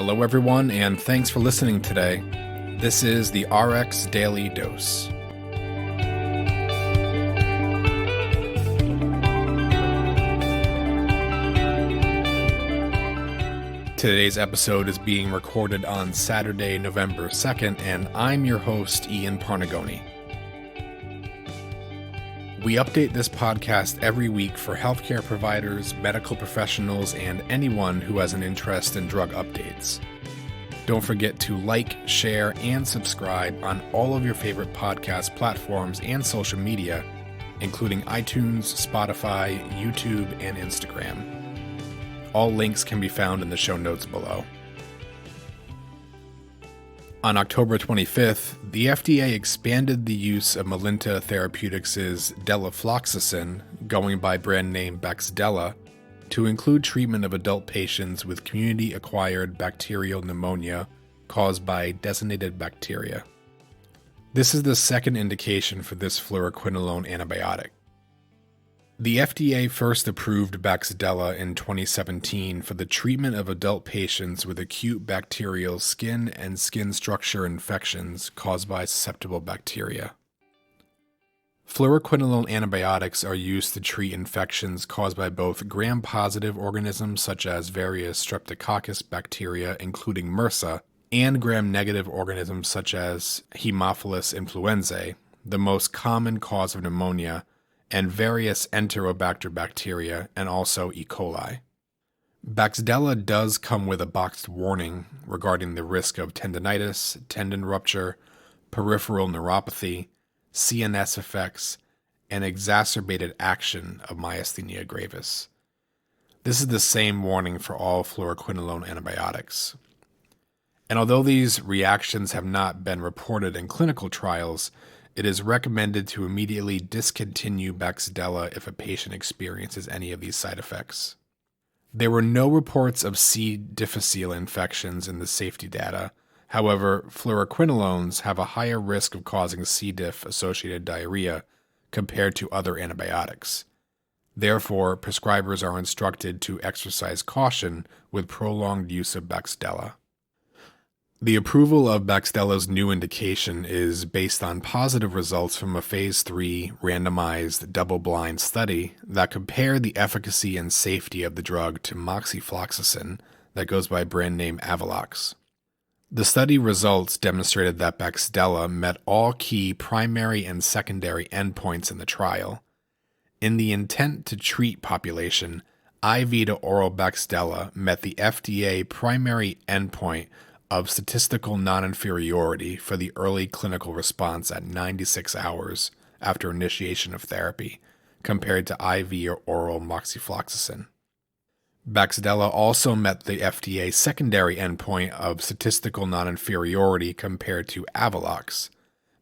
Hello everyone, and thanks for listening today. This is the RX Daily Dose. Today's episode is being recorded on Saturday, November 2nd, and I'm your host, Ian Parnagoni. We update this podcast every week for healthcare providers, medical professionals, and anyone who has an interest in drug updates. Don't forget to like, share, and subscribe on all of your favorite podcast platforms and social media, including iTunes, Spotify, YouTube, and Instagram. All links can be found in the show notes below. On October 25th, the FDA expanded the use of Liletta Therapeutics' delafloxacin, going by brand name Baxdela, to include treatment of adult patients with community-acquired bacterial pneumonia caused by designated bacteria. This is the second indication for this fluoroquinolone antibiotic. The FDA first approved Baxdela in 2017 for the treatment of adult patients with acute bacterial skin and skin structure infections caused by susceptible bacteria. Fluoroquinolone antibiotics are used to treat infections caused by both gram-positive organisms such as various streptococcus bacteria, including MRSA, and gram-negative organisms such as Haemophilus influenzae, the most common cause of pneumonia, and various Enterobacter bacteria, and also E. coli. Baxdela does come with a boxed warning regarding the risk of tendinitis, tendon rupture, peripheral neuropathy, CNS effects, and exacerbated action of myasthenia gravis. This is the same warning for all fluoroquinolone antibiotics. And although these reactions have not been reported in clinical trials, it is recommended to immediately discontinue Baxdela if a patient experiences any of these side effects. There were no reports of C. difficile infections in the safety data. However, fluoroquinolones have a higher risk of causing C. diff-associated diarrhea compared to other antibiotics. Therefore, prescribers are instructed to exercise caution with prolonged use of Baxdela. The approval of Baxdela's new indication is based on positive results from a Phase 3 randomized double-blind study that compared the efficacy and safety of the drug to moxifloxacin that goes by brand name Avelox. The study results demonstrated that Baxdela met all key primary and secondary endpoints in the trial. In the intent-to-treat population, IV to oral Baxdela met the FDA primary endpoint of statistical non-inferiority for the early clinical response at 96 hours after initiation of therapy, compared to IV or oral moxifloxacin. Baxdela also met the FDA secondary endpoint of statistical non-inferiority compared to Avelox,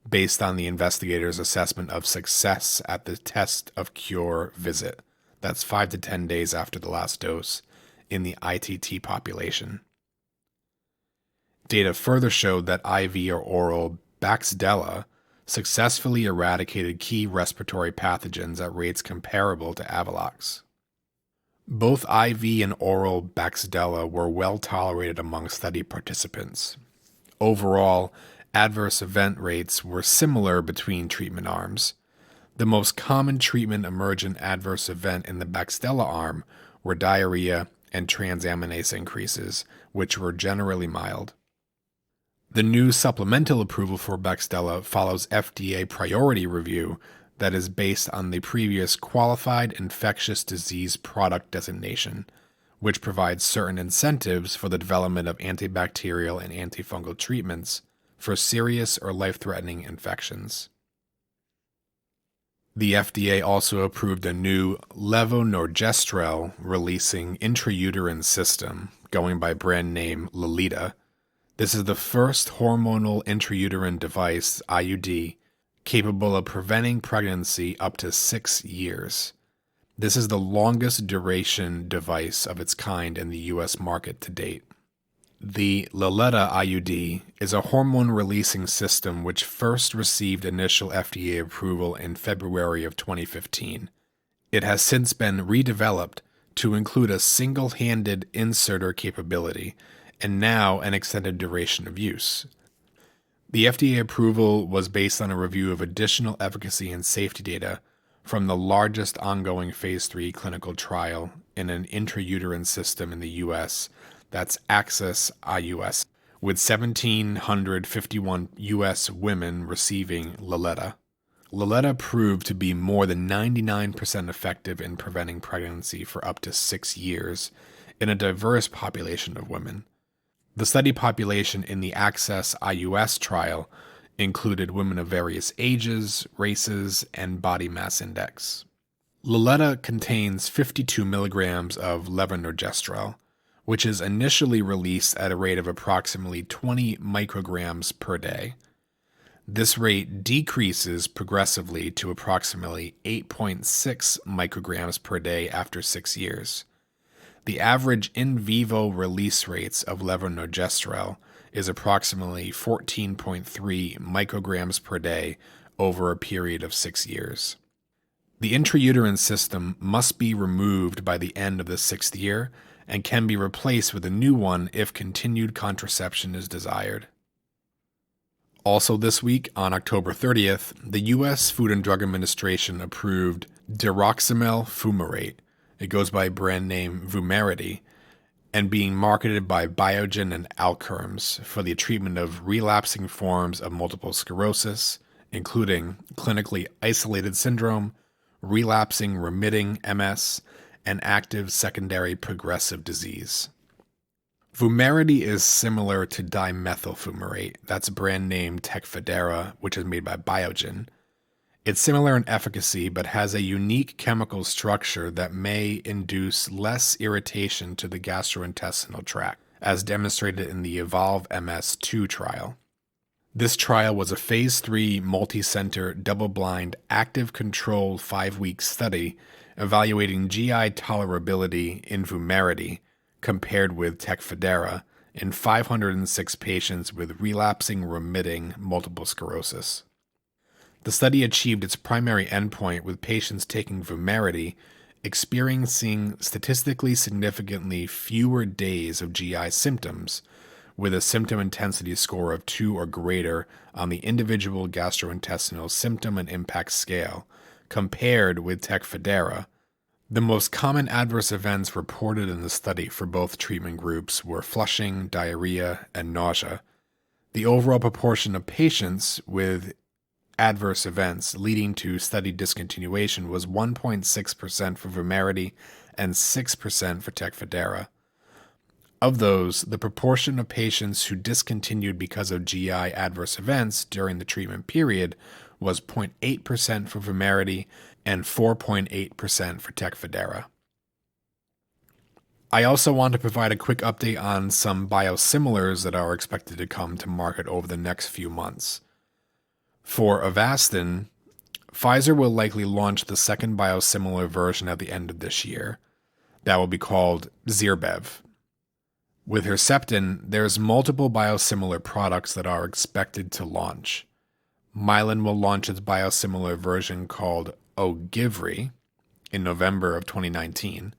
based on the investigator's assessment of success at the test of cure visit, that's 5 to 10 days after the last dose, in the ITT population. Data further showed that IV or oral Baxdela successfully eradicated key respiratory pathogens at rates comparable to Avelox. Both IV and oral Baxdela were well tolerated among study participants. Overall, adverse event rates were similar between treatment arms. The most common treatment emergent adverse event in the Baxdela arm were diarrhea and transaminase increases, which were generally mild. The new supplemental approval for Baxdela follows FDA priority review that is based on the previous Qualified Infectious Disease Product designation, which provides certain incentives for the development of antibacterial and antifungal treatments for serious or life-threatening infections. The FDA also approved a new levonorgestrel-releasing intrauterine system, going by brand name Liletta. This is the first hormonal intrauterine device, IUD, capable of preventing pregnancy up to 6 years. This is the longest duration device of its kind in the U.S. market to date. The Liletta IUD is a hormone-releasing system which first received initial FDA approval in February of 2015. It has since been redeveloped to include a single-handed inserter capability and now an extended duration of use. The FDA approval was based on a review of additional efficacy and safety data from the largest ongoing Phase 3 clinical trial in an intrauterine system in the U.S., that's Access IUS, with 1,751 U.S. women receiving Liletta. Liletta proved to be more than 99% effective in preventing pregnancy for up to 6 years in a diverse population of women. The study population in the Access IUS trial included women of various ages, races, and body mass index. Liletta contains 52 milligrams of levonorgestrel, which is initially released at a rate of approximately 20 micrograms per day. This rate decreases progressively to approximately 8.6 micrograms per day after 6 years. The average in vivo release rates of levonorgestrel is approximately 14.3 micrograms per day over a period of 6 years. The intrauterine system must be removed by the end of the 6th year and can be replaced with a new one if continued contraception is desired. Also this week, on October 30th, the U.S. Food and Drug Administration approved diroximel fumarate. It goes by brand name Vumerity, and being marketed by Biogen and Alkermes for the treatment of relapsing forms of multiple sclerosis, including clinically isolated syndrome, relapsing remitting MS, and active secondary progressive disease. Vumerity is similar to dimethyl fumarate, that's brand name Tecfidera, which is made by Biogen. It's similar in efficacy, but has a unique chemical structure that may induce less irritation to the gastrointestinal tract, as demonstrated in the Evolve MS-2 trial. This trial was a Phase 3 multi-center, double-blind, active control 5-week study evaluating GI tolerability in Vumerity compared with Tecfidera in 506 patients with relapsing remitting multiple sclerosis. The study achieved its primary endpoint with patients taking Vumerity experiencing statistically significantly fewer days of GI symptoms, with a symptom intensity score of 2 or greater on the individual gastrointestinal symptom and impact scale, compared with Tecfidera. The most common adverse events reported in the study for both treatment groups were flushing, diarrhea, and nausea. The overall proportion of patients with adverse events leading to study discontinuation was 1.6% for Vumerity and 6% for Tecfidera. Of those, the proportion of patients who discontinued because of GI adverse events during the treatment period was 0.8% for Vumerity and 4.8% for Tecfidera. I also want to provide a quick update on some biosimilars that are expected to come to market over the next few months. For Avastin, Pfizer will likely launch the second biosimilar version at the end of this year. That will be called Zirbev. With Herceptin, there's multiple biosimilar products that are expected to launch. Mylan will launch its biosimilar version called Ogivri in November of 2019,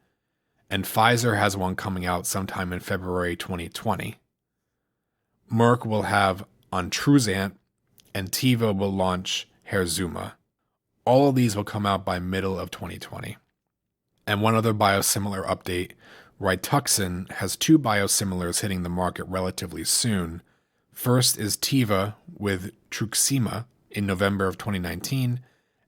and Pfizer has one coming out sometime in February 2020. Merck will have Ontruzant, and Teva will launch Herzuma. All of these will come out by middle of 2020. And one other biosimilar update, Rituxan has 2 biosimilars hitting the market relatively soon. First is Teva with Truxima in November of 2019,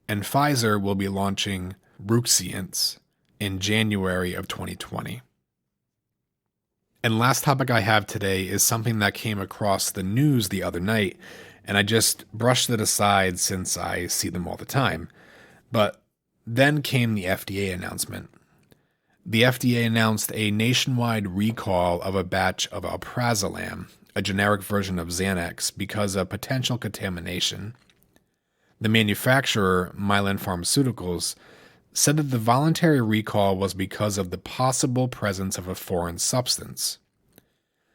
and Pfizer will be launching Ruxience in January of 2020. And last topic I have today is something that came across the news the other night, and I just brushed it aside since I see them all the time. But then came the FDA announcement. The FDA announced a nationwide recall of a batch of alprazolam, a generic version of Xanax, because of potential contamination. The manufacturer, Mylan Pharmaceuticals, said that the voluntary recall was because of the possible presence of a foreign substance.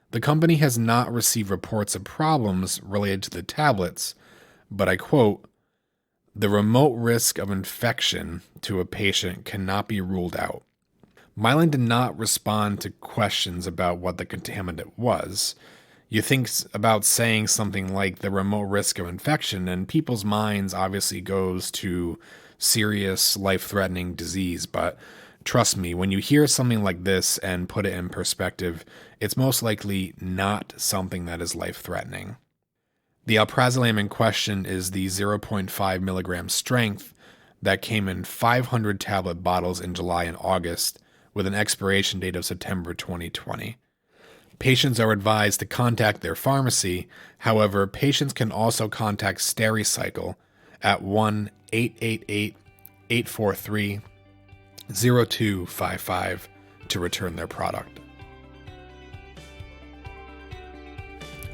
The company has not received reports of problems related to the tablets, but I quote, "The remote risk of infection to a patient cannot be ruled out. Mylan did not respond to questions about what the contaminant was. You think about saying something like the remote risk of infection, and people's minds obviously goes to serious, life-threatening disease, but trust me, when you hear something like this and put it in perspective, it's most likely not something that is life-threatening. The alprazolam in question is the 0.5 milligram strength that came in 500 tablet bottles in July and August, with an expiration date of September 2020. Patients are advised to contact their pharmacy. However, patients can also contact Stericycle at 1-888-843-0255 to return their product.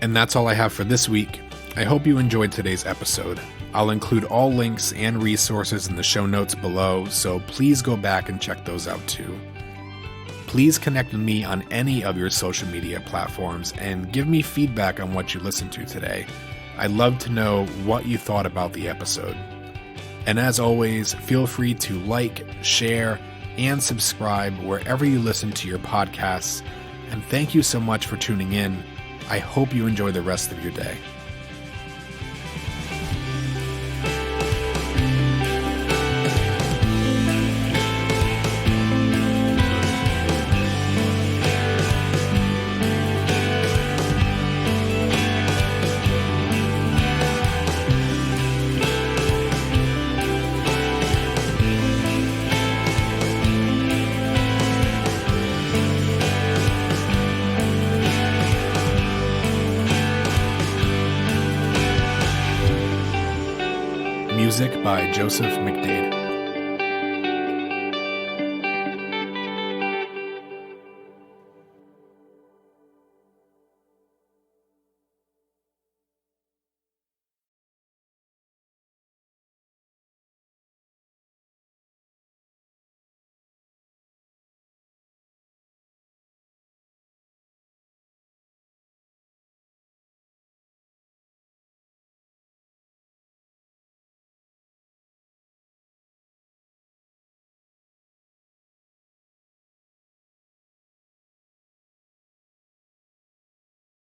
And that's all I have for this week. I hope you enjoyed today's episode. I'll include all links and resources in the show notes below, so please go back and check those out too. Please connect with me on any of your social media platforms and give me feedback on what you listened to today. I'd love to know what you thought about the episode. And as always, feel free to like, share, and subscribe wherever you listen to your podcasts. And thank you so much for tuning in. I hope you enjoy the rest of your day. Music by Joseph McDade.